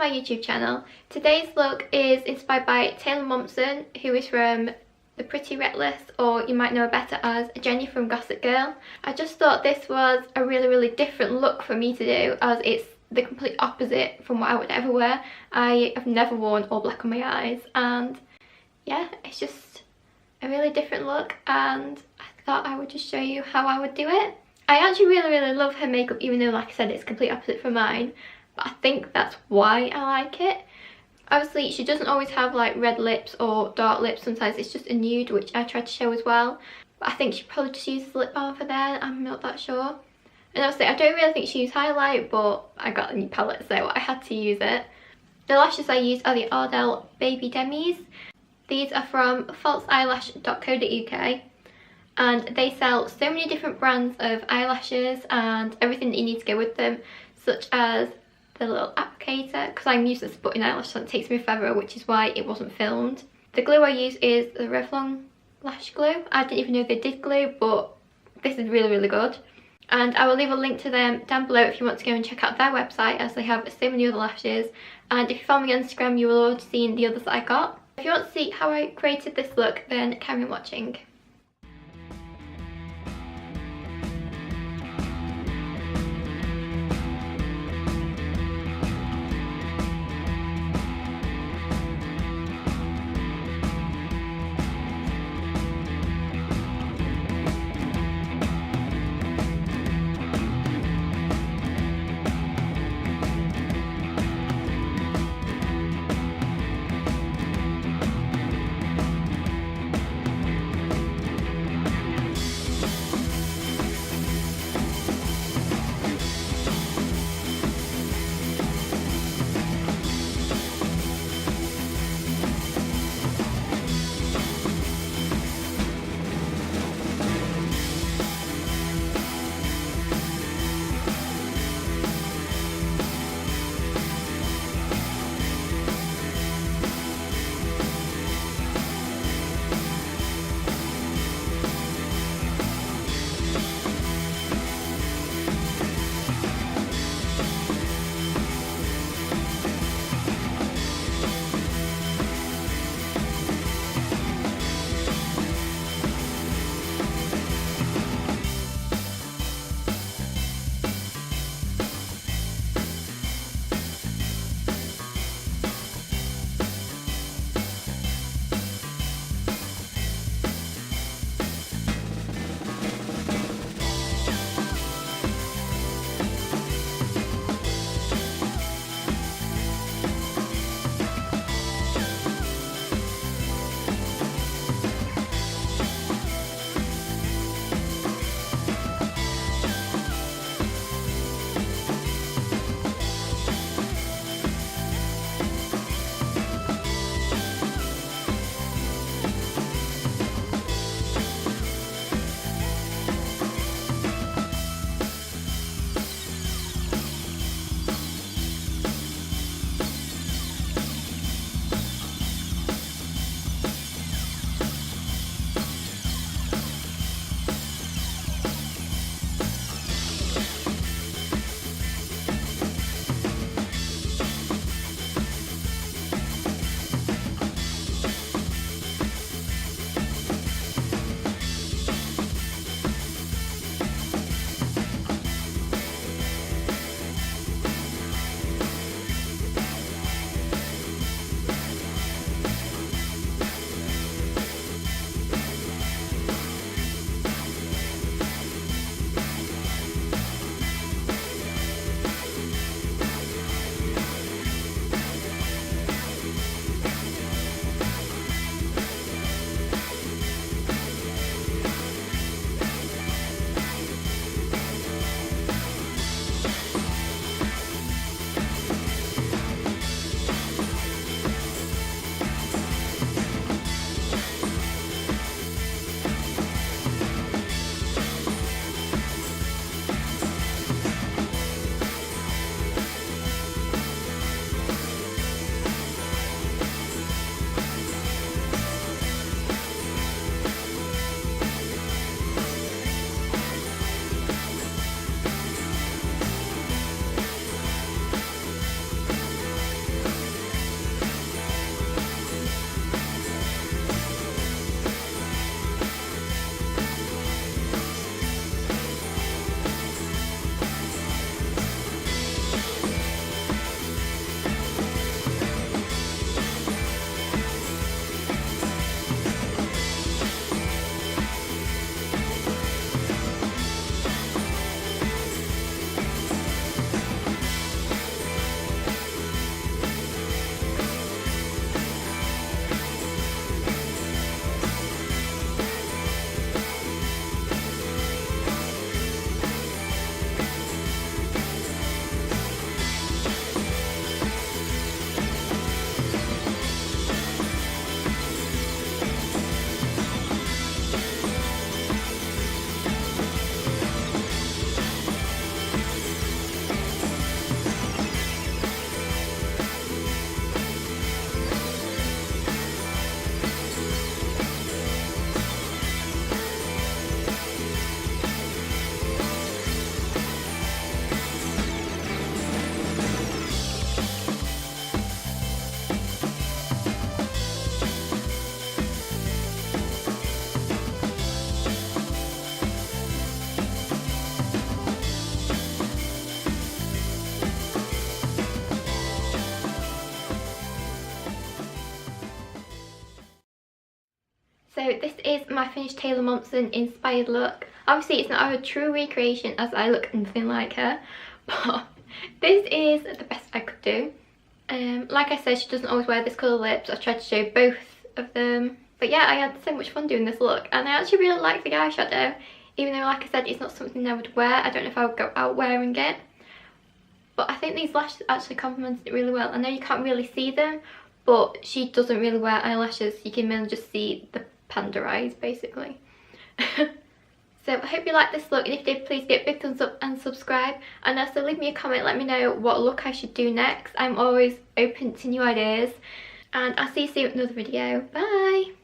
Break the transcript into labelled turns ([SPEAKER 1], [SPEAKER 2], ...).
[SPEAKER 1] my YouTube channel. Today's look is inspired by Taylor Momsen, who is from The Pretty Reckless, or you might know her better as Jenny from Gossip Girl. I just thought this was a really different look for me to do, as it's the complete opposite from what I would ever wear. I have never worn all black on my eyes, and yeah, it's just a really different look, and I thought I would just show you how I would do it. I actually really love her makeup, even though, like I said, it's complete opposite from mine, but I think that's why I like it. Obviously, she doesn't always have like red lips or dark lips. Sometimes it's just a nude, which I tried to show as well. But I think she probably just uses lip balm for there. I'm not that sure. And obviously, I don't really think she used highlight, but I got a new palette, so I had to use it. The lashes I use are the Ardell Baby Demis. These are from falseeyelash.co.uk. And they sell so many different brands of eyelashes and everything that you need to go with them, such as the little applicator, because I'm used to putting eyelash, so it takes me forever, which is why it wasn't filmed. The glue I use is the Revlon lash glue. I didn't even know they did glue, but this is really good. And I will leave a link to them down below if you want to go and check out their website, as they have so many other lashes. And if you follow me on Instagram, you will have seen the others that I got. If you want to see how I created this look, then carry on watching. So this is my finished Taylor Momsen inspired look. Obviously it's not a true recreation as I look nothing like her, but this is the best I could do. Like I said, she doesn't always wear this colour lips. I've tried to show both of them. But yeah, I had so much fun doing this look, and I actually really like the eyeshadow, even though like I said it's not something I would wear. I don't know if I would go out wearing it. But I think these lashes actually complemented it really well. I know you can't really see them, but she doesn't really wear eyelashes. You can mainly just see the panda eyes basically. So I hope you liked this look, and if you did, please give it a big thumbs up and subscribe. And also leave me a comment, let me know what look I should do next. I'm always open to new ideas. And I'll see you soon in another video. Bye!